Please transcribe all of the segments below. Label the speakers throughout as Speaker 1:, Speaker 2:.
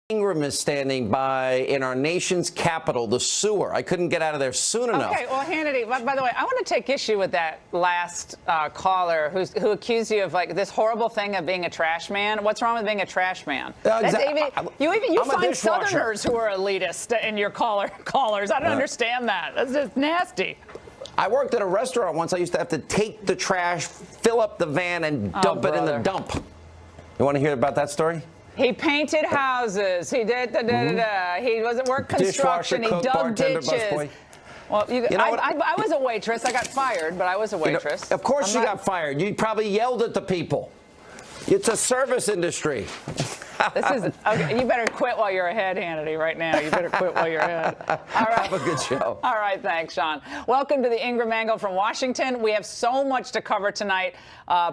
Speaker 1: Ingraham is standing by in our nation's capital, the sewer. I couldn't get out of there soon enough.
Speaker 2: Okay, well, Hannity, by the way, I want to take issue with that last caller who accused you of like this horrible thing of being a trash man. What's wrong with being a trash man? You find Southerners who are elitist in your callers. I don't understand that. That's just nasty.
Speaker 1: I worked at a restaurant once. I used to have to take the trash, fill up the van, and dump it in the dump. You want to hear about that story?
Speaker 2: He painted houses. He did He wasn't work construction. He dug ditches. Well, I was a waitress. I got fired, but I was a waitress.
Speaker 1: Of course you got fired. You probably yelled at the people. It's a service industry.
Speaker 2: Okay, you better quit while you're ahead, Hannity, right now. You better quit while you're ahead. All right.
Speaker 1: Have a good show.
Speaker 2: All right, thanks, Sean. Welcome to the Ingraham Angle from Washington. We have so much to cover tonight.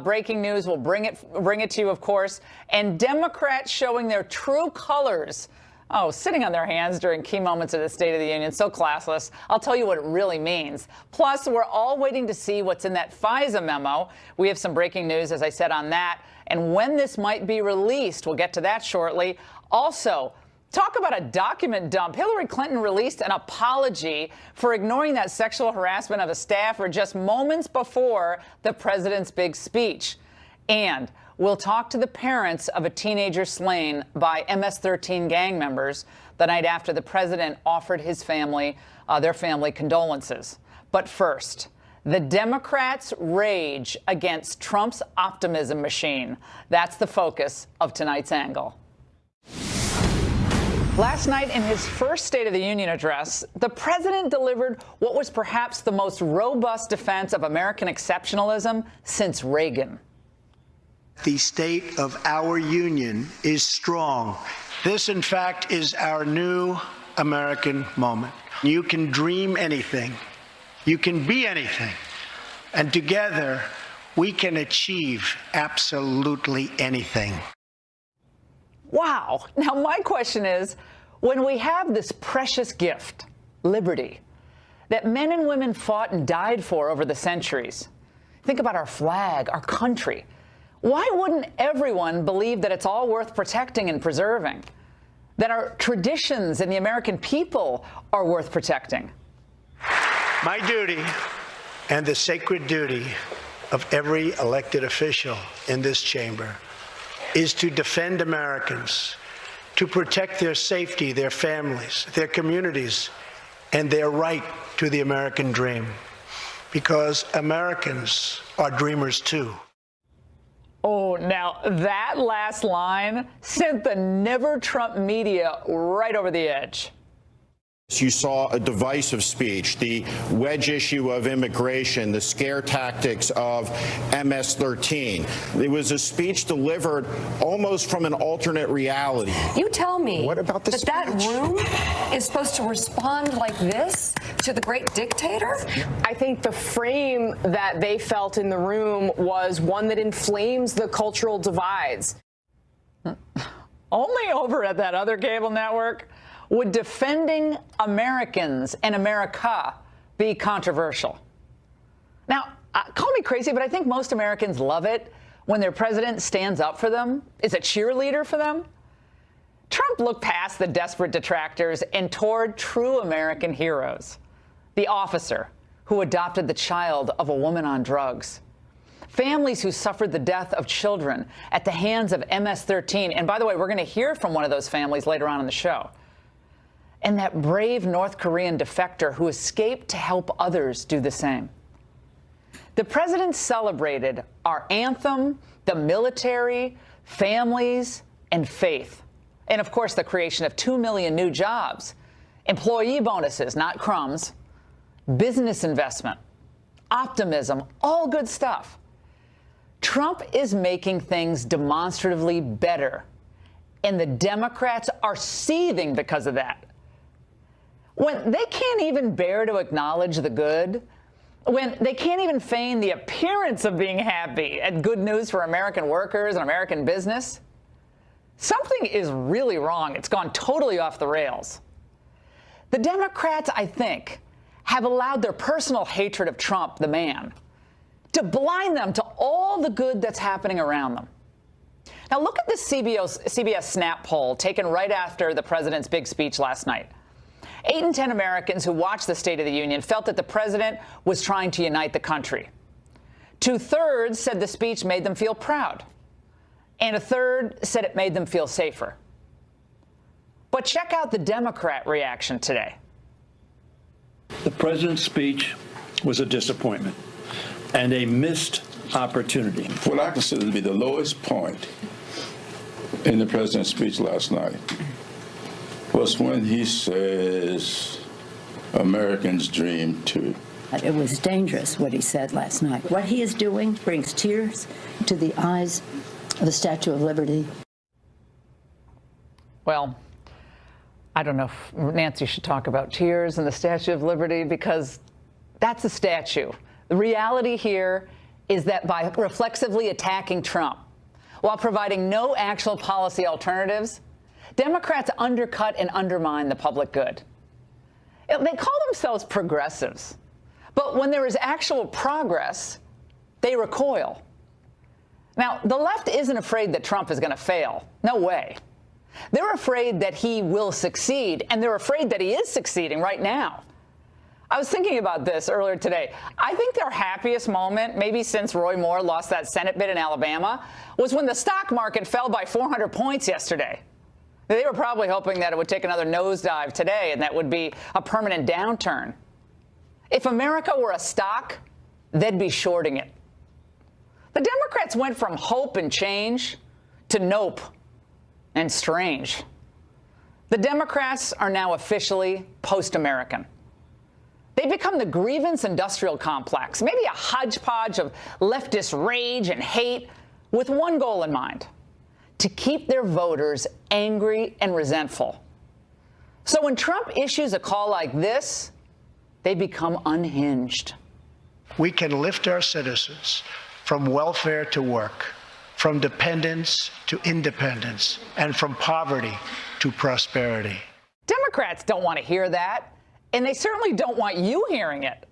Speaker 2: Breaking news. We'll bring it to you, of course. And Democrats showing their true colors. Oh, sitting on their hands during key moments of the State of the Union. So classless. I'll tell you what it really means. Plus, we're all waiting to see what's in that FISA memo. We have some breaking news, as I said, on that. And when this might be released, we'll get to that shortly. Also, talk about a document dump. Hillary Clinton released an apology for ignoring that sexual harassment of a staffer just moments before the president's big speech. And we'll talk to the parents of a teenager slain by MS-13 gang members the night after the president offered his family, their family condolences. But first, the Democrats' rage against Trump's optimism machine. That's the focus of tonight's angle. Last night, in his first State of the Union address, the president delivered what was perhaps the most robust defense of American exceptionalism since Reagan.
Speaker 3: The state of our union is strong. This, in fact, is our new American moment. You can dream anything. You can be anything. And together, we can achieve absolutely anything.
Speaker 2: Wow. Now, my question is, when we have this precious gift, liberty, that men and women fought and died for over the centuries, think about our flag, our country. Why wouldn't everyone believe that it's all worth protecting and preserving? That our traditions and the American people are worth protecting?
Speaker 3: My duty and the sacred duty of every elected official in this chamber is to defend Americans, to protect their safety, their families, their communities, and their right to the American dream. Because Americans are dreamers too.
Speaker 2: Oh, now that last line sent the Never Trump media right over the edge.
Speaker 4: You saw a divisive speech, the wedge issue of immigration, the scare tactics of MS-13. It was a speech delivered almost from an alternate reality.
Speaker 5: You tell me
Speaker 4: what about this
Speaker 5: that room is supposed to respond like this to the great dictator?
Speaker 6: I think the frame that they felt in the room was one that inflames the cultural divides.
Speaker 2: Only over at that other cable network would defending Americans and America be controversial. Now, call me crazy, but I think most Americans love it when their president stands up for them, is a cheerleader for them. Trump looked past the desperate detractors and toward true American heroes. The officer who adopted the child of a woman on drugs. Families who suffered the death of children at the hands of MS-13. And by the way, we're going to hear from one of those families later on in the show. And that brave North Korean defector who escaped to help others do the same. The president celebrated our anthem, the military, families, and faith. And, of course, the creation of 2 million new jobs, employee bonuses, not crumbs, business investment, optimism, all good stuff. Trump is making things demonstratively better, and the Democrats are seething because of that. When they can't even bear to acknowledge the good, when they can't even feign the appearance of being happy at good news for American workers and American business, something is really wrong. It's gone totally off the rails. The Democrats, I think, have allowed their personal hatred of Trump, the man, to blind them to all the good that's happening around them. Now look at this CBS Snap poll taken right after the president's big speech last night. 8 in 10 Americans who watched the State of the Union felt that the president was trying to unite the country. 2/3 said the speech made them feel proud, and 1/3 said it made them feel safer. But check out the Democrat reaction today.
Speaker 7: The president's speech was a disappointment and a missed opportunity.
Speaker 8: What I consider to be the lowest point in the president's speech last night was when he says Americans dream too.
Speaker 9: It was dangerous what he said last night. What he is doing brings tears to the eyes of the Statue of Liberty.
Speaker 2: Well, I don't know if Nancy should talk about tears and the Statue of Liberty, because that's a statue. The reality here is that by reflexively attacking Trump while providing no actual policy alternatives, Democrats undercut and undermine the public good. They call themselves progressives, but when there is actual progress, they recoil. Now, the left isn't afraid that Trump is going to fail. No way. They're afraid that he will succeed, and they're afraid that he is succeeding right now. I was thinking about this earlier today. I think their happiest moment, maybe since Roy Moore lost that Senate bid in Alabama, was when the stock market fell by 400 points yesterday. They were probably hoping that it would take another nosedive today, and that would be a permanent downturn. If America were a stock, they'd be shorting it. The Democrats went from hope and change to nope and strange. The Democrats are now officially post-American. They become the grievance industrial complex, maybe a hodgepodge of leftist rage and hate with one goal in mind: to keep their voters angry and resentful. So when Trump issues a call like this, they become unhinged.
Speaker 3: We can lift our citizens from welfare to work, from dependence to independence, and from poverty to prosperity.
Speaker 2: Democrats don't want to hear that, and they certainly don't want you hearing it.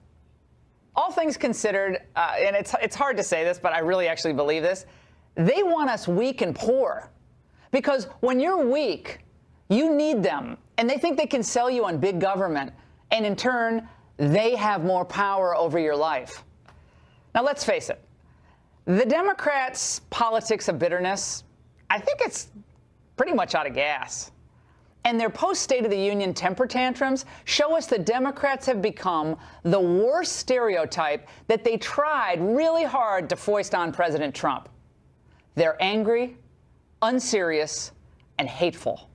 Speaker 2: All things considered, and it's hard to say this, but I really actually believe this, they want us weak and poor. Because when you're weak, you need them, and they think they can sell you on big government, and in turn, they have more power over your life. Now, let's face it. The Democrats' politics of bitterness, I think it's pretty much out of gas. And their post-State of the Union temper tantrums show us that Democrats have become the worst stereotype that they tried really hard to foist on President Trump. They're angry, unserious, and hateful.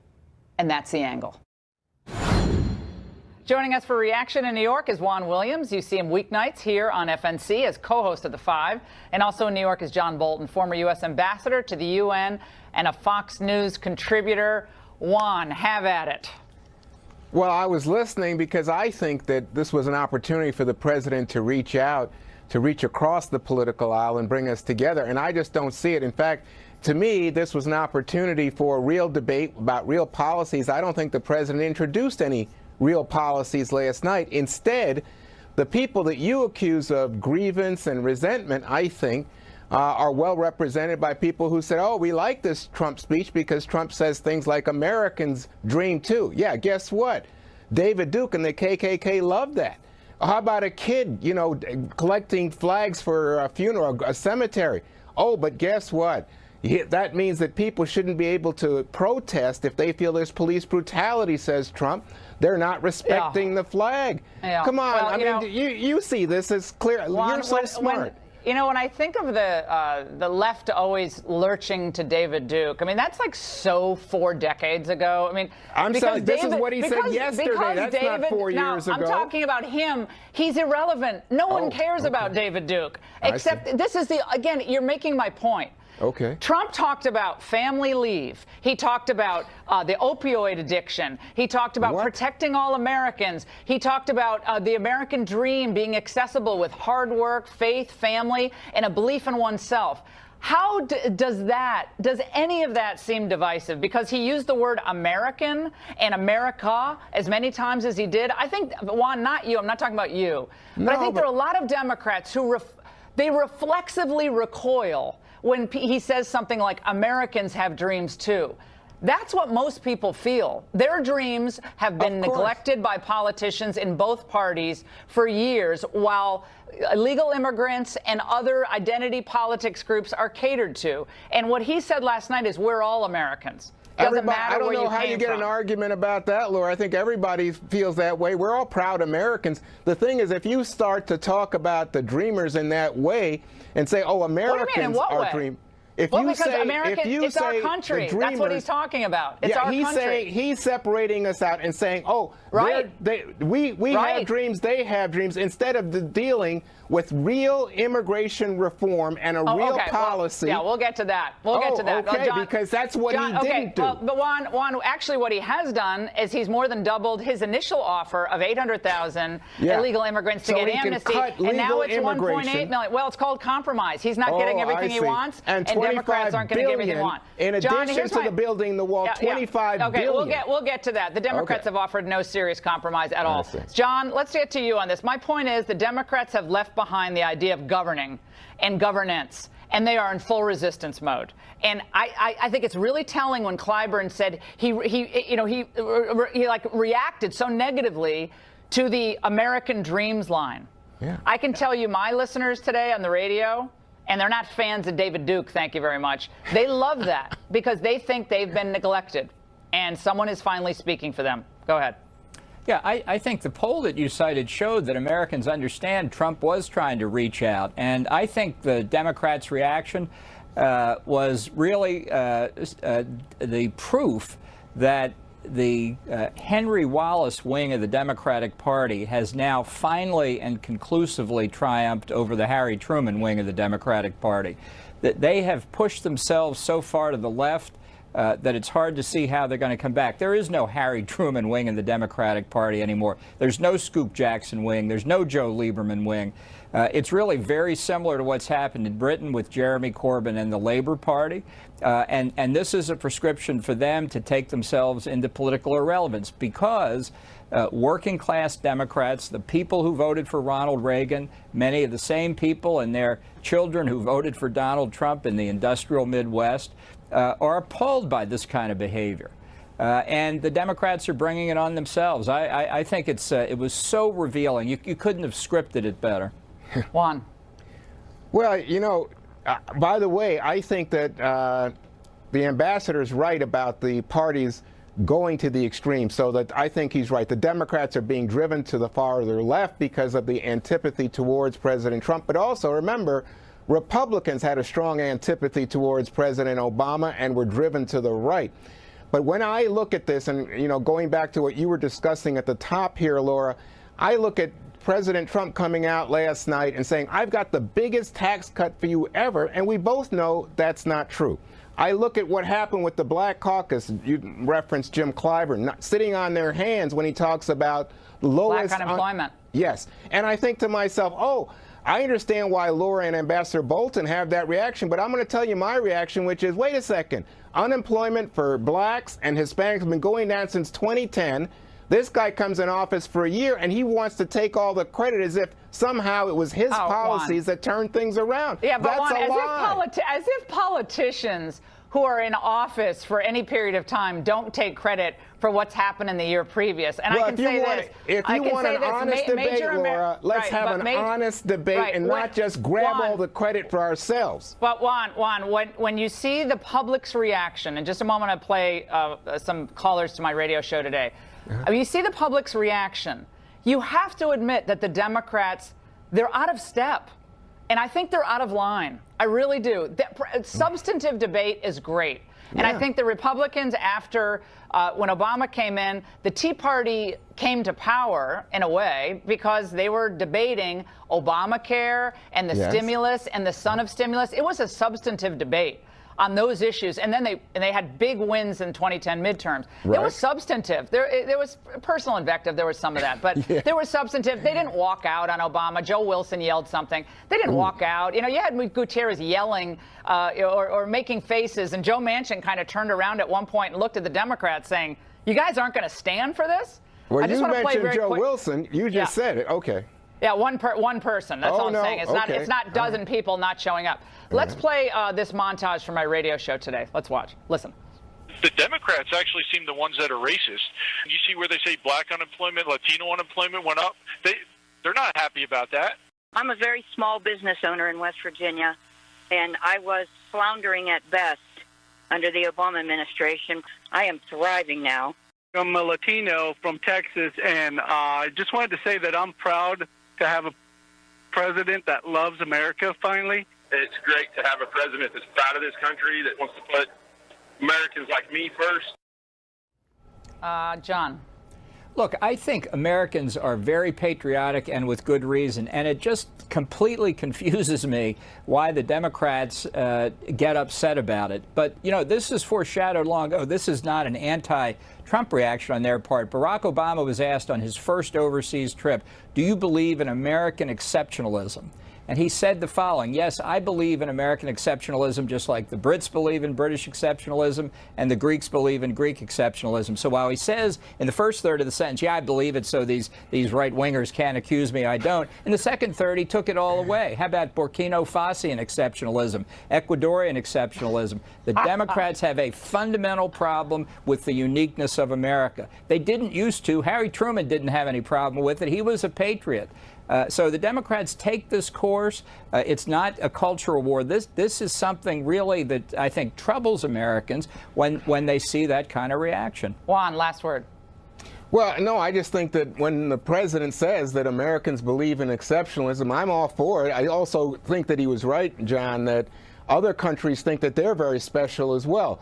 Speaker 2: And that's the angle. Joining us for reaction in New York is Juan Williams. You see him weeknights here on FNC as co-host of The Five. And also in New York is John Bolton, former U.S. ambassador to the UN and a Fox News contributor. Juan, have at it.
Speaker 10: Well, I was listening because I think that this was an opportunity for the president to reach out, to reach across the political aisle and bring us together. And I just don't see it. In fact, to me, this was an opportunity for a real debate about real policies. I don't think the president introduced any real policies last night. Instead, the people that you accuse of grievance and resentment, I think, are well represented by people who said, oh, we like this Trump speech because Trump says things like Americans dream too. Yeah, guess what? David Duke and the KKK love that. How about a kid, collecting flags for a funeral, a cemetery? Oh, but guess what? That means that people shouldn't be able to protest if they feel there's police brutality, says Trump. They're not respecting the flag. Yeah. Come on, well, you see this as clear. You're so smart.
Speaker 2: When I think of the left always lurching to David Duke, that's like so 4 decades ago.
Speaker 10: I'm sorry, this is what he said yesterday. That's not 4 years ago.
Speaker 2: I'm talking about him. He's irrelevant. No one cares about David Duke. Except this is again, you're making my point.
Speaker 10: Okay.
Speaker 2: Trump talked about family leave. He talked about the opioid addiction. He talked about protecting all Americans. He talked about the American dream being accessible with hard work, faith, family, and a belief in oneself. How does any of that seem divisive? Because he used the word American and America as many times as he did. I think, Juan, not you. I'm not talking about you. But I think there are a lot of Democrats who they reflexively recoil when he says something like, Americans have dreams too. That's what most people feel. Their dreams have been neglected by politicians in both parties for years, while illegal immigrants and other identity politics groups are catered to. And what he said last night is, we're all Americans. Doesn't matter
Speaker 10: I don't
Speaker 2: where
Speaker 10: know
Speaker 2: you
Speaker 10: how
Speaker 2: came
Speaker 10: you get
Speaker 2: from.
Speaker 10: an argument about that, Laura. I think everybody feels that way. We're all proud Americans. The thing is, if you start to talk about the dreamers in that way and say, oh, Americans are dreamers.
Speaker 2: Because it's our country. That's what he's talking about. It's our country.
Speaker 10: He's separating us out and saying, oh, we have dreams, they have dreams, instead of dealing with real immigration reform and a real policy.
Speaker 2: Well, we'll get to that. We'll get to that.
Speaker 10: Okay, because that's what he didn't do.
Speaker 2: Well, but Juan, actually what he has done is he's more than doubled his initial offer of 800,000 illegal immigrants to get amnesty, and now it's 1.8 million. Well, it's called compromise. He's not getting everything he wants, and Democrats aren't going to give everything they want.
Speaker 10: In addition to the building the wall, $25 billion.
Speaker 2: Okay, we'll get to that. The Democrats have offered no serious compromise at all. John, let's get to you on this. My point is the Democrats have left behind the idea of governing and governance, and they are in full resistance mode. And I think it's really telling when Clyburn said he reacted so negatively to the American Dreams line.
Speaker 10: Yeah.
Speaker 2: I can tell you, my listeners today on the radio, and they're not fans of David Duke, thank you very much. They love that because they think they've been neglected, and someone is finally speaking for them. Go ahead.
Speaker 11: Yeah, I think the poll that you cited showed that Americans understand Trump was trying to reach out. And I think the Democrats' reaction was really the proof that the Henry Wallace wing of the Democratic Party has now finally and conclusively triumphed over the Harry Truman wing of the Democratic Party. That they have pushed themselves so far to the left that it's hard to see how they're going to come back. There is no Harry Truman wing in the Democratic Party anymore. There's no Scoop Jackson wing. There's no Joe Lieberman wing. It's really very similar to what's happened in Britain with Jeremy Corbyn and the Labour Party. And this is a prescription for them to take themselves into political irrelevance because working class Democrats, the people who voted for Ronald Reagan, many of the same people and their children who voted for Donald Trump in the industrial Midwest, are appalled by this kind of behavior. And the Democrats are bringing it on themselves. I think it was so revealing. You couldn't have scripted it better.
Speaker 2: Juan.
Speaker 10: Well, you know, by the way, I think that the ambassador's right about the parties going to the extreme, so that I think he's right. The Democrats are being driven to the farther left because of the antipathy towards President Trump. But also, remember, Republicans had a strong antipathy towards President Obama and were driven to the right. But when I look at this, and, you know, going back to what you were discussing at the top here, Laura, I look at President Trump coming out last night and saying, I've got the biggest tax cut for you ever, and we both know that's not true. I look at what happened with the Black Caucus. You referenced Jim Clyburn, not sitting on their hands when he talks about lowest
Speaker 2: black unemployment.
Speaker 10: Yes. And I think to myself, oh, I understand why Laura and Ambassador Bolton have that reaction, but I'm going to tell you my reaction, which is, wait a second. Unemployment for blacks and Hispanics has been going down since 2010. This guy comes in office for a year, and he wants to take all the credit as if somehow it was his policies that turned things around.
Speaker 2: Yeah, but
Speaker 10: that's a lie.
Speaker 2: As if politicians who are in office for any period of time don't take credit for what's happened in the year previous. And
Speaker 10: well,
Speaker 2: I can say this.
Speaker 10: If you want an honest debate, Laura, let's have an honest debate and not just grab all the credit for ourselves.
Speaker 2: But Juan, when you see the public's reaction, in just a moment I'll play some callers to my radio show today. You see the public's reaction. You have to admit that the Democrats, they're out of step. And I think they're out of line. I really do. Substantive debate is great. And I think the Republicans, after when Obama came in, the Tea Party came to power in a way because they were debating Obamacare and the stimulus and the son of stimulus. It was a substantive debate on those issues, and then they had big wins in 2010 midterms. It was substantive. There was personal invective. There was some of that, but there was substantive. They didn't walk out on Obama. Joe Wilson yelled something. They didn't walk out. You know, you had Gutierrez yelling or making faces, and Joe Manchin kind of turned around at one point and looked at the Democrats, saying, "You guys aren't going to stand for this."
Speaker 10: Well, you mentioned Joe Wilson. You just said it. Okay.
Speaker 2: Yeah, one person. That's all I'm saying. It's not dozen people not showing up. Let's play this montage from my radio show today. Let's watch. Listen.
Speaker 12: The Democrats actually seem the ones that are racist. You see where they say black unemployment, Latino unemployment went up. They're not happy about that.
Speaker 13: I'm a very small business owner in West Virginia, and I was floundering at best under the Obama administration. I am thriving now.
Speaker 14: I'm a Latino from Texas, and I just wanted to say that I'm proud to have a president that loves America finally.
Speaker 15: It's great to have a president that's proud of this country, that wants to put Americans like me first.
Speaker 2: John.
Speaker 11: Look, I think Americans are very patriotic and with good reason, and it just completely confuses me why the Democrats get upset about it. But, you know, this is foreshadowed long ago. This is not an anti-Trump reaction on their part. Barack Obama was asked on his first overseas trip, do you believe in American exceptionalism? And he said the following: yes, I believe in American exceptionalism just like the Brits believe in British exceptionalism and the Greeks believe in Greek exceptionalism. So while he says in the first third of the sentence, yeah, I believe it, so these right-wingers can't accuse me I don't, in the second third he took it all away. How about Burkina Faso exceptionalism, Ecuadorian exceptionalism? The Democrats have a fundamental problem with the uniqueness of America. They didn't used to. Harry Truman didn't have any problem with it. He was a patriot. So the Democrats take this course. It's not a cultural war. This is something really that I think troubles Americans when they see that kind of reaction.
Speaker 2: Juan, last word.
Speaker 10: Well, no, I just think that when the president says that Americans believe in exceptionalism, I'm all for it. I also think that he was right, John, that other countries think that they're very special as well.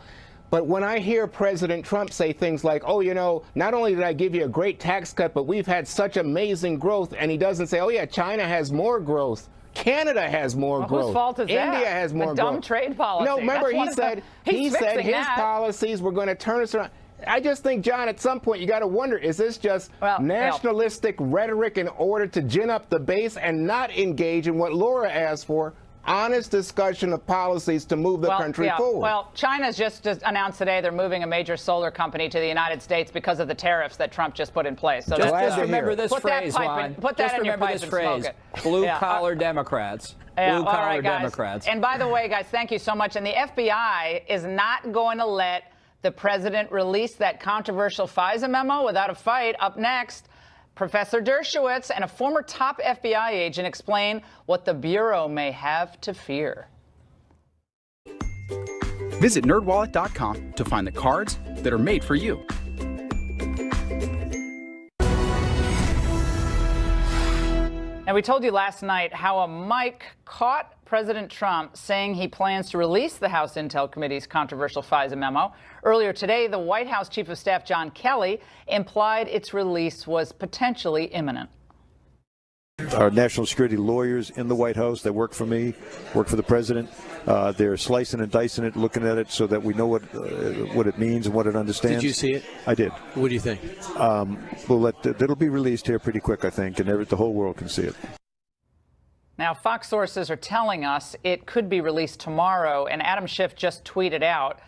Speaker 10: But when I hear President Trump say things like, oh, you know, not only did I give you a great tax cut, but we've had such amazing growth, and he doesn't say, oh, yeah, China has more growth. Canada has more growth.
Speaker 2: Whose fault is that?
Speaker 10: India has more growth.
Speaker 2: Dumb trade policy.
Speaker 10: No, remember he said his
Speaker 2: that.
Speaker 10: policies were going to turn us around. I just think, John, at some point you got to wonder, is this just nationalistic rhetoric in order to gin up the base and not engage in what Laura asked for, honest discussion of policies to move the country forward?
Speaker 2: Well, China's just announced today they're moving a major solar company to the United States because of the tariffs that Trump just put in place. So
Speaker 11: just remember this phrase, Juan.
Speaker 2: Put that in your pipe and smoke it.
Speaker 11: Blue-collar Democrats. Blue-collar Democrats.
Speaker 2: And by the way, guys, thank you so much. And the FBI is not going to let the president release that controversial FISA memo without a fight. Up next, Professor Dershowitz and a former top FBI agent explain what the Bureau may have to fear.
Speaker 16: Visit nerdwallet.com to find the cards that are made for you.
Speaker 2: And we told you last night how a mic caught President Trump saying he plans to release the House Intel Committee's controversial FISA memo. Earlier today, the White House Chief of Staff John Kelly implied its release was potentially imminent.
Speaker 17: Our national security lawyers in the White House that work for me, work for the president, they're slicing and dicing it, looking at it so that we know what it means and what it understands.
Speaker 18: Did you see it?
Speaker 17: I did.
Speaker 18: What do you think?
Speaker 17: It'll be released here pretty quick, I think, and the whole world can see it.
Speaker 2: Now, Fox sources are telling us it could be released tomorrow, and Adam Schiff just tweeted out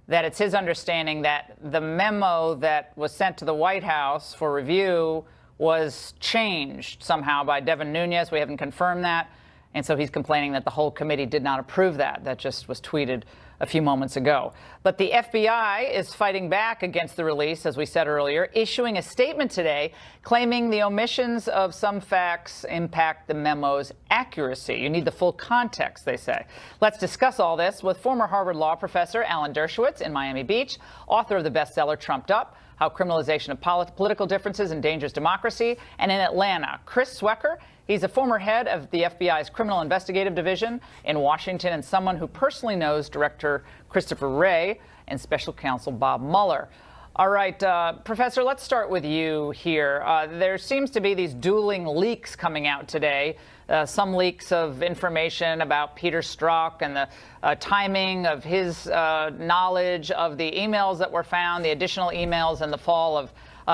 Speaker 2: that it's his understanding that the memo that was sent to the White House for review was changed somehow by Devin Nunes. We haven't confirmed that. And so he's complaining that the whole committee did not approve that. That just was tweeted a few moments ago. But the FBI is fighting back against the release, as we said earlier, issuing a statement today claiming the omissions of some facts impact the memo's accuracy. You need the full context, they say. Let's discuss all this with former Harvard Law professor Alan Dershowitz in Miami Beach, author of the bestseller Trumped Up: How Criminalization of Political Differences Endangers Democracy, and in Atlanta, Chris Swecker. He's a former head of the FBI's Criminal Investigative Division in Washington and someone who personally knows Director Christopher Wray and Special Counsel Bob Mueller. All right, Professor, let's start with you here. There seems to be these dueling leaks coming out today. Some leaks of information about Peter Strzok and the timing of his knowledge of the emails that were found, the additional emails in the fall of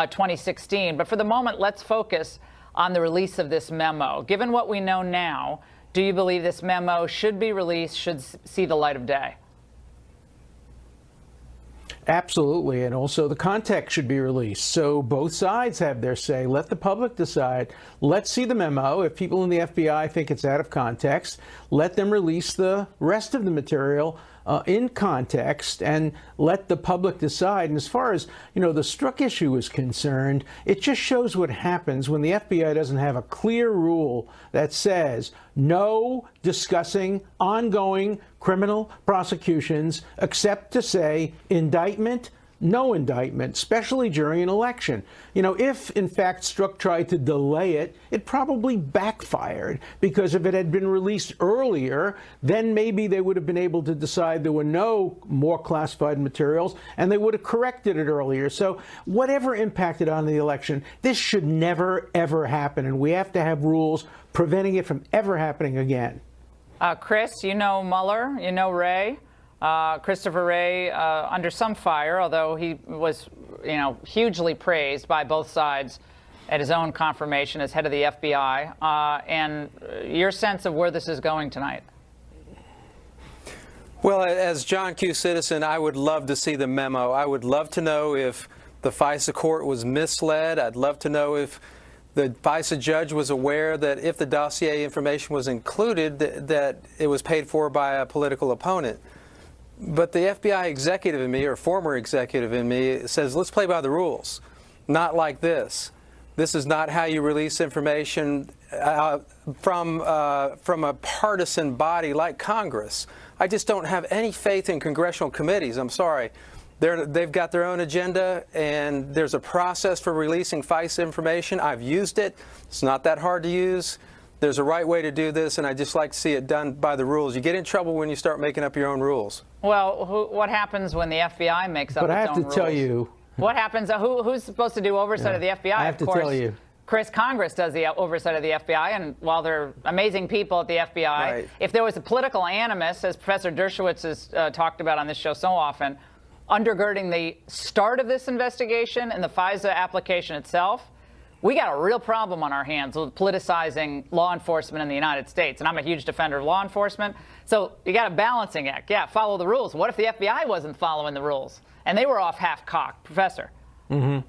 Speaker 2: 2016. But for the moment, let's focus on the release of this memo. Given what we know now, do you believe this memo should be released, should see the light of day?
Speaker 18: Absolutely, and also the context should be released. So both sides have their say. Let the public decide. Let's see the memo. If people in the FBI think it's out of context, let them release the rest of the material in context and let the public decide. And as far as, the Strzok issue is concerned, it just shows what happens when the FBI doesn't have a clear rule that says no discussing ongoing criminal prosecutions except to say indictment, no indictment, especially during an election. If in fact Strzok tried to delay it, it probably backfired, because if it had been released earlier, then maybe they would have been able to decide there were no more classified materials and they would have corrected it earlier. So whatever impacted on the election, this should never, ever happen. And we have to have rules preventing it from ever happening again.
Speaker 2: Chris, Mueller, Wray. Christopher Wray under some fire, although he was, hugely praised by both sides at his own confirmation as head of the FBI. And your sense of where this is going tonight?
Speaker 19: Well, as John Q. Citizen, I would love to see the memo. I would love to know if the FISA court was misled. I'd love to know if the FISA judge was aware that if the dossier information was included, that it was paid for by a political opponent. But the FBI executive in me, or former executive in me, says, let's play by the rules. Not like this. This is not how you release information from a partisan body like Congress. I just don't have any faith in congressional committees. I'm sorry. They've got their own agenda, and there's a process for releasing FISA information. I've used it. It's not that hard to use. There's a right way to do this, and I just like to see it done by the rules. You get in trouble when you start making up your own rules.
Speaker 2: Well, what happens when the FBI makes up its own rules?
Speaker 18: But I have to tell you.
Speaker 2: What happens? Who's supposed to do oversight of the FBI?
Speaker 18: I have to tell you.
Speaker 2: Chris, Congress does the oversight of the FBI, and while they're amazing people at the FBI,
Speaker 19: right.
Speaker 2: If there was a political animus, as Professor Dershowitz has talked about on this show so often, undergirding the start of this investigation and the FISA application itself, we got a real problem on our hands with politicizing law enforcement in the United States. And I'm a huge defender of law enforcement. So you got a balancing act. Yeah, follow the rules. What if the FBI wasn't following the rules and they were off half-cocked? Professor.
Speaker 18: Well,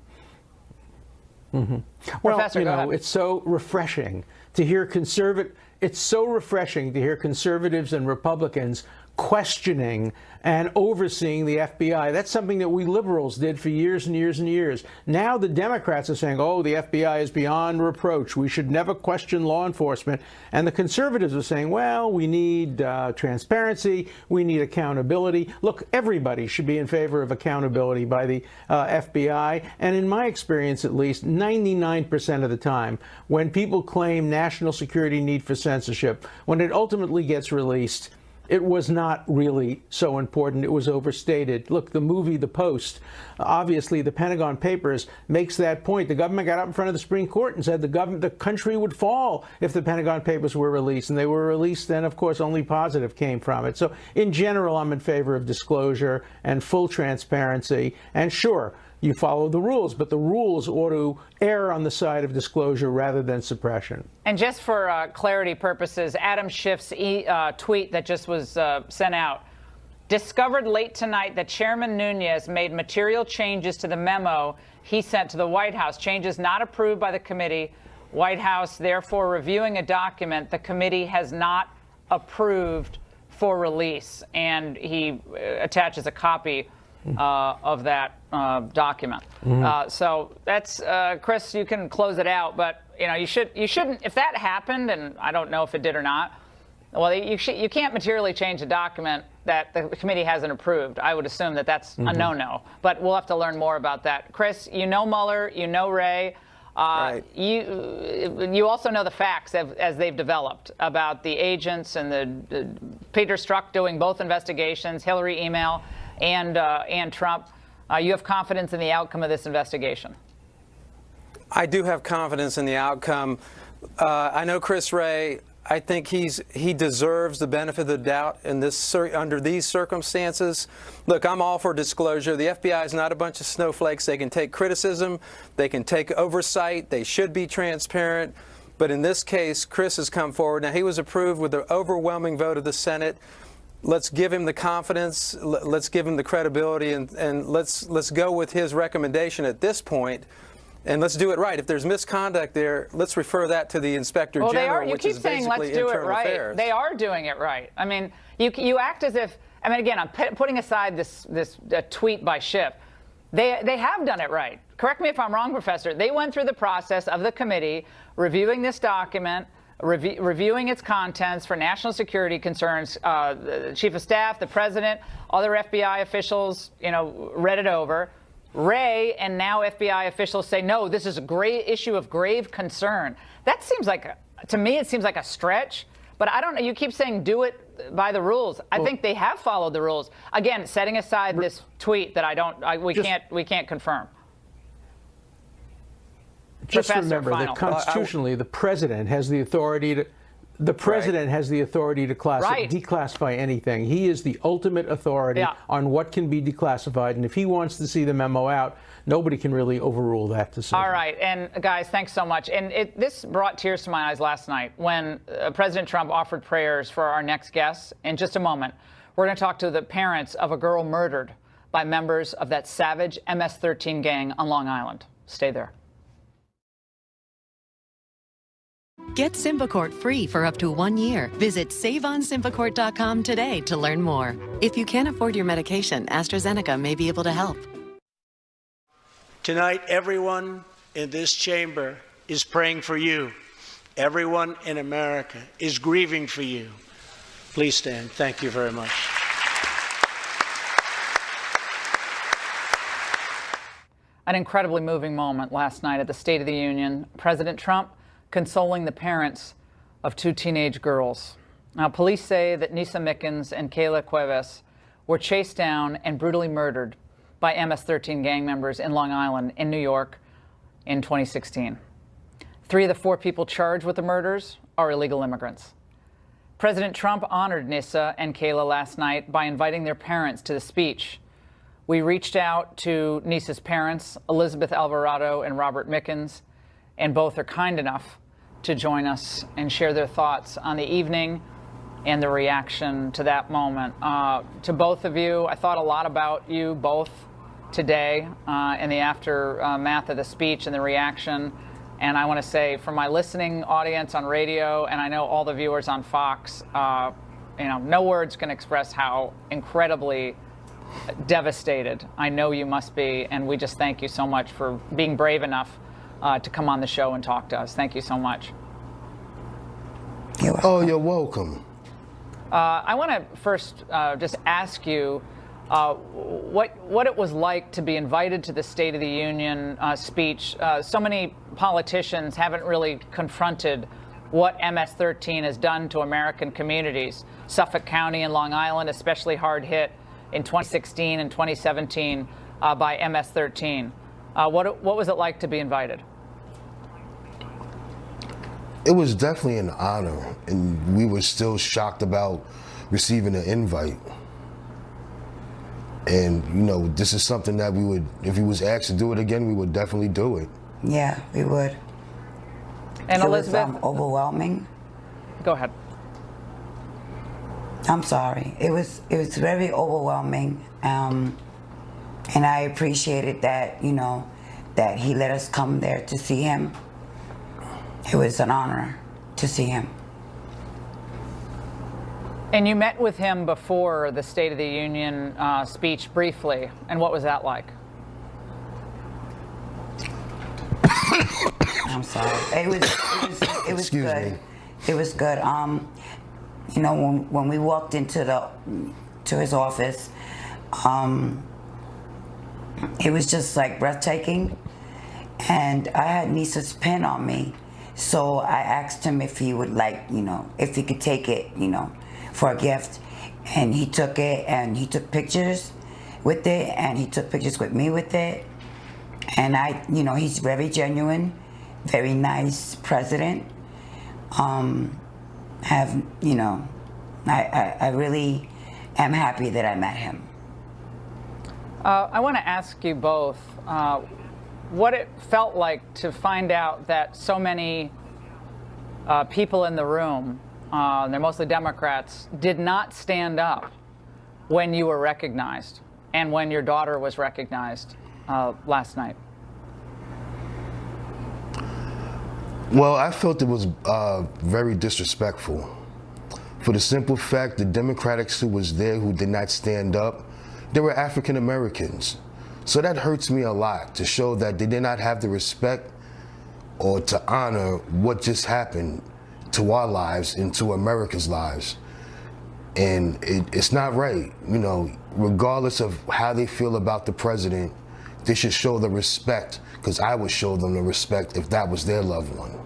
Speaker 2: Professor,
Speaker 18: it's so refreshing to hear conservatives and Republicans questioning and overseeing the FBI. That's something that we liberals did for years and years and years. Now the Democrats are saying, oh, the FBI is beyond reproach. We should never question law enforcement. And the conservatives are saying, well, we need transparency. We need accountability. Look, everybody should be in favor of accountability by the FBI. And in my experience, at least 99% of the time, when people claim national security need for censorship, when it ultimately gets released, it was not really so important. It was overstated. Look, the movie The Post, obviously the Pentagon Papers makes that point. The government got up in front of the Supreme Court and said the country would fall if the Pentagon Papers were released. And they were released, and of course only positive came from it. So in general, I'm in favor of disclosure and full transparency. And sure, you follow the rules, but the rules ought to err on the side of disclosure rather than suppression.
Speaker 2: And just for clarity purposes, Adam Schiff's tweet that just was sent out discovered late tonight that Chairman Nunes made material changes to the memo he sent to the White House, changes not approved by the committee. White House, therefore, reviewing a document the committee has not approved for release. And he attaches a copy of that document. So that's Chris, you can close it out, but you shouldn't, if that happened, and I don't know if it did or not, well, you can't materially change a document that the committee hasn't approved. I would assume that that's a no-no, but we'll have to learn more about that. Chris, Mueller, Wray.
Speaker 19: Right.
Speaker 2: You also know the facts as they've developed about the agents and the Peter Strzok doing both investigations, Hillary email, and Trump. You have confidence in the outcome of this investigation?
Speaker 19: I do have confidence in the outcome. I know Chris Wray. I think he deserves the benefit of the doubt in this under these circumstances. Look, I'm all for disclosure. The FBI is not a bunch of snowflakes. They can take criticism. They can take oversight. They should be transparent. But in this case, Chris has come forward. Now, he was approved with the overwhelming vote of the Senate. let's give him the confidence, let's give him the credibility, and let's go with his recommendation at this point. And let's do it right. If there's misconduct there, let's refer that to the Inspector
Speaker 2: Well,
Speaker 19: General,
Speaker 2: they are. You
Speaker 19: which
Speaker 2: keep
Speaker 19: is
Speaker 2: saying
Speaker 19: basically
Speaker 2: let's do it
Speaker 19: internal
Speaker 2: right.
Speaker 19: affairs.
Speaker 2: They are doing it right. I mean, you act as if. I mean, again, I'm putting aside this tweet by Schiff. They have done it right. Correct me if I'm wrong, Professor. They went through the process of the committee reviewing this document, reviewing its contents for national security concerns. The Chief of Staff, the President, other FBI officials, read it over. Wray and now FBI officials say, no, this is a grave issue of grave concern. That seems like, to me, it seems like a stretch. But I don't know. You keep saying do it by the rules. I think they have followed the rules. Again, setting aside this tweet that we can't confirm.
Speaker 18: Just
Speaker 2: Professor,
Speaker 18: remember
Speaker 2: final.
Speaker 18: that constitutionally, the president has the authority to. The president has the authority to declassify anything. He is the ultimate authority on what can be declassified. And if he wants to see the memo out, nobody can really overrule that decision.
Speaker 2: All right. And guys, thanks so much. And this brought tears to my eyes last night when President Trump offered prayers for our next guests. In just a moment, we're going to talk to the parents of a girl murdered by members of that savage MS-13 gang on Long Island. Stay there.
Speaker 20: Get Symbicort free for up to 1 year. Visit SaveOnSymbicort.com today to learn more. If you can't afford your medication, AstraZeneca may be able to help.
Speaker 3: Tonight, everyone in this chamber is praying for you. Everyone in America is grieving for you. Please stand. Thank you very much.
Speaker 2: An incredibly moving moment last night at the State of the Union. President Trump consoling the parents of two teenage girls. Now, police say that Nisa Mickens and Kayla Cuevas were chased down and brutally murdered by MS-13 gang members in Long Island in New York in 2016. 3 of the 4 people charged with the murders are illegal immigrants. President Trump honored Nisa and Kayla last night by inviting their parents to the speech. We reached out to Nisa's parents, Elizabeth Alvarado and Robert Mickens, and both are kind enough to join us and share their thoughts on the evening and the reaction to that moment. To both of you, I thought a lot about you both today in the aftermath of the speech and the reaction. And I want to say, for my listening audience on radio, and I know all the viewers on Fox, no words can express how incredibly devastated I know you must be. And we just thank you so much for being brave enough to come on the show and talk to us. Thank you so much.
Speaker 21: You're welcome.
Speaker 2: I want to first just ask you what it was like to be invited to the State of the Union speech. So many politicians haven't really confronted what MS-13 has done to American communities. Suffolk County and Long Island, especially hard hit in 2016 and 2017 by MS-13. What was it like to be invited?
Speaker 21: It was definitely an honor, and we were still shocked about receiving an invite. And, this is something that we would, if we was asked to do it again, we would definitely do it.
Speaker 22: Yeah, we would.
Speaker 2: And Elizabeth?
Speaker 22: It was overwhelming.
Speaker 2: Go ahead.
Speaker 22: I'm sorry. It was very overwhelming. And I appreciated that, that he let us come there to see him. It was an honor to see him.
Speaker 2: And you met with him before the State of the Union speech briefly. And what was that like?
Speaker 22: I'm sorry. It was good.
Speaker 21: Me.
Speaker 22: It was good. When we walked into his office, it was just like breathtaking. And I had Nisa's pen on me, so I asked him if he would if he could take it, for a gift. And he took it, and he took pictures with it, and he took pictures with me with it. And he's very genuine, very nice president. I really am happy that I met him.
Speaker 2: I want to ask you both what it felt like to find out that so many people in the room they're mostly Democrats, did not stand up when you were recognized and when your daughter was recognized last night?
Speaker 21: Well, I felt it was very disrespectful. For the simple fact, the Democrats who was there who did not stand up, they were African Americans. So that hurts me a lot, to show that they did not have the respect or to honor what just happened to our lives and to America's lives. And it's not right. You know, regardless of how they feel about the president, they should show the respect, because I would show them the respect if that was their loved one.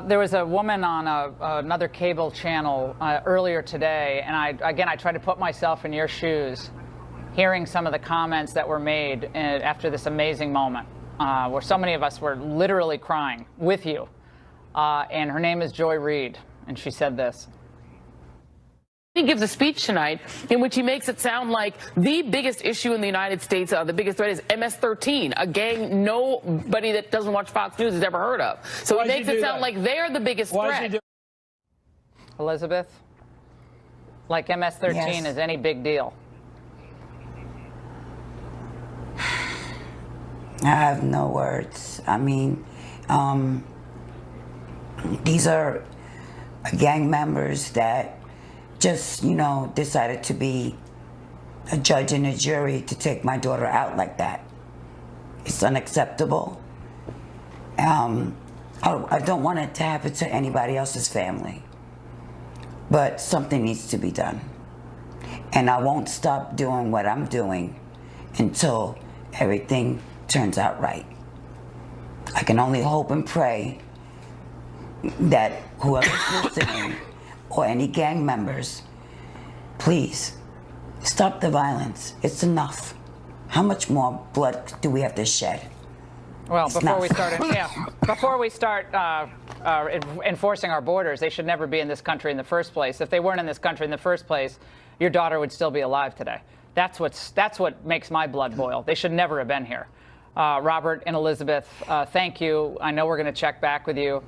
Speaker 2: There was a woman on another cable channel earlier today, and I tried to put myself in your shoes, hearing some of the comments that were made after this amazing moment, where so many of us were literally crying with you. And her name is Joy Reid, and she said this.
Speaker 1: He gives a speech tonight in which he makes it sound like the biggest issue in the United States, the biggest threat is MS-13, a gang nobody that doesn't watch Fox News has ever heard of. So he makes it sound like they're the biggest threat.
Speaker 2: Elizabeth, like MS-13
Speaker 22: Yes.
Speaker 2: is any big deal?
Speaker 22: I have no words. I mean, these are gang members that just, you know, decided to be a judge and a jury to take my daughter out like that. It's unacceptable. I don't want it to happen to anybody else's family. But something needs to be done. And I won't stop doing what I'm doing until everything turns out right. I can only hope and pray that whoever's listening or any gang members, please stop the violence. It's enough. How much more blood do we have to shed?
Speaker 2: Well,
Speaker 22: It's
Speaker 2: before we start enforcing our borders, they should never be in this country in the first place. If they weren't in this country in the first place, your daughter would still be alive today. That's what makes my blood boil. They should never have been here. Robert and Elizabeth, thank you. I know we're going to check back with you.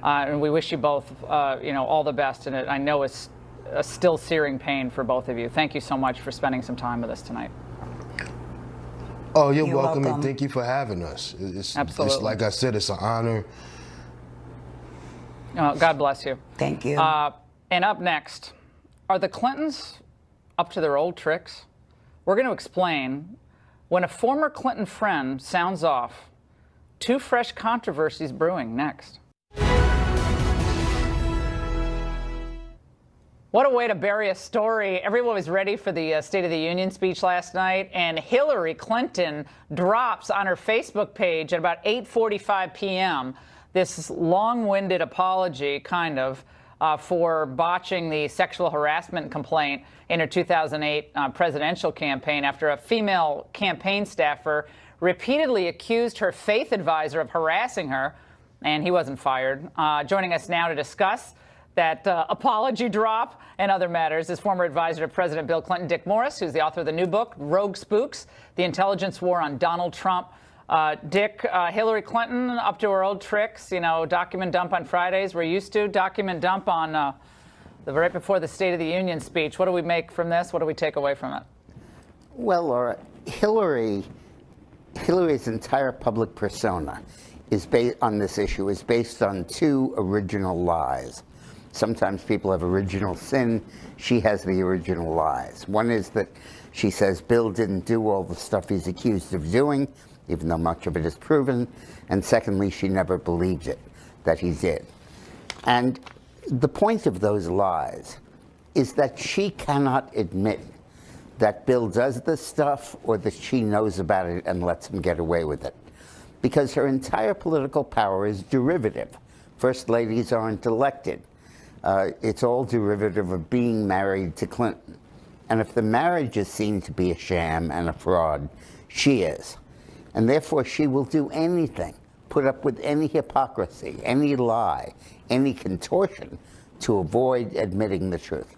Speaker 2: And we wish you both, all the best. And I know it's a still searing pain for both of you. Thank you so much for spending some time with us tonight.
Speaker 21: Oh, you're welcome, and thank you for having us.
Speaker 2: Absolutely.
Speaker 21: It's, like I said, it's an honor.
Speaker 2: God bless you.
Speaker 22: Thank you.
Speaker 2: And up next, are the Clintons up to their old tricks? We're going to explain when a former Clinton friend sounds off. Two fresh controversies brewing next. What a way to bury a story. Everyone was ready for the State of the Union speech last night, and Hillary Clinton drops on her Facebook page at about 8:45 p.m. this long-winded apology, kind of, for botching the sexual harassment complaint in her 2008 presidential campaign after a female campaign staffer repeatedly accused her faith advisor of harassing her, and he wasn't fired. Joining us now to discuss that apology drop and other matters is former advisor to President Bill Clinton, Dick Morris, who's the author of the new book, Rogue Spooks, The Intelligence War on Donald Trump. Dick, Hillary Clinton up to her old tricks, document dump on Fridays. We're used to document dump on right before the State of the Union speech. What do we make from this? What do we take away from it?
Speaker 4: Well, Laura, Hillary's entire public persona is based on this issue is based on two original lies. Sometimes people have original sin. She has the original lies. One is that she says Bill didn't do all the stuff he's accused of doing, even though much of it is proven. And secondly, she never believed it, that he did. And the point of those lies is that she cannot admit that Bill does this stuff or that she knows about it and lets him get away with it. Because her entire political power is derivative. First ladies aren't elected. It's all derivative of being married to Clinton. And if the marriage is seen to be a sham and a fraud, she is. And therefore she will do anything, put up with any hypocrisy, any lie, any contortion to avoid admitting the truth.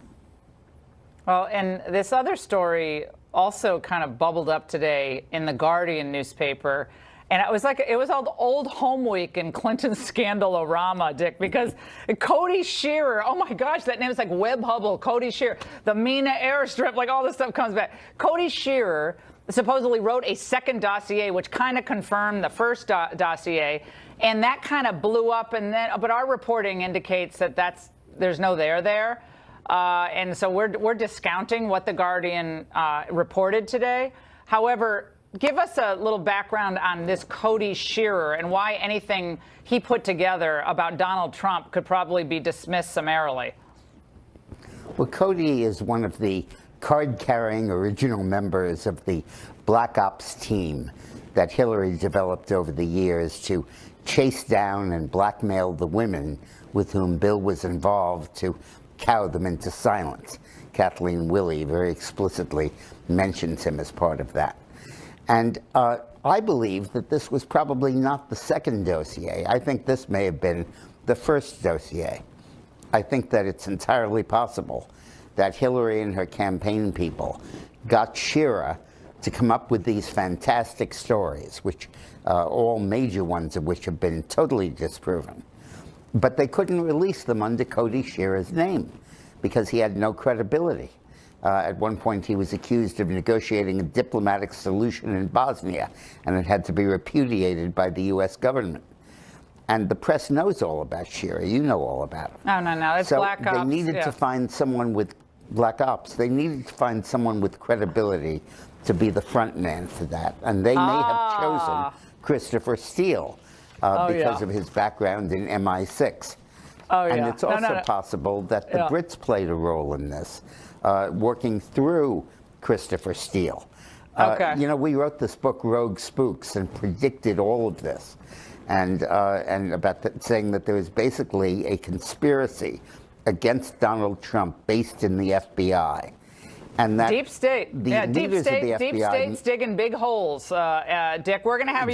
Speaker 2: Well, and this other story also kind of bubbled up today in the Guardian newspaper And it was all the old home week in Clinton Scandal-orama, Dick, because Cody Shearer, oh my gosh, that name is like Webb Hubble, Cody Shearer, the Mina airstrip, like all this stuff comes back. Cody Shearer supposedly wrote a second dossier, which kind of confirmed the first dossier, and that kind of blew up. But our reporting indicates that there's no there. And so we're discounting what the Guardian reported today. However, give us a little background on this Cody Shearer and why anything he put together about Donald Trump could probably be dismissed summarily.
Speaker 4: Well, Cody is one of the card-carrying original members of the Black Ops team that Hillary developed over the years to chase down and blackmail the women with whom Bill was involved to cow them into silence. Kathleen Willey very explicitly mentions him as part of that. And I believe that this was probably not the second dossier. I think this may have been the first dossier. I think that it's entirely possible that Hillary and her campaign people got Shearer to come up with these fantastic stories, which all major ones of which have been totally disproven. But they couldn't release them under Cody Shearer's name because he had no credibility. At one point, he was accused of negotiating a diplomatic solution in Bosnia, and it had to be repudiated by the U.S. government. And the press knows all about Shearer. You know all about him.
Speaker 2: No. It's Black Ops.
Speaker 4: So they needed to find someone with Black Ops. They needed to find someone with credibility to be the front man for that. And they may have chosen Christopher Steele because of his background in MI6. And it's also possible that the Brits played a role in this. Working through Christopher Steele. You know, we wrote this book, Rogue Spooks, and predicted all of this, and about saying that there was basically a conspiracy against Donald Trump based in the FBI. And that
Speaker 2: deep state,
Speaker 4: the leaders of the FBI,
Speaker 2: deep state's digging big holes. Dick, we're going to have you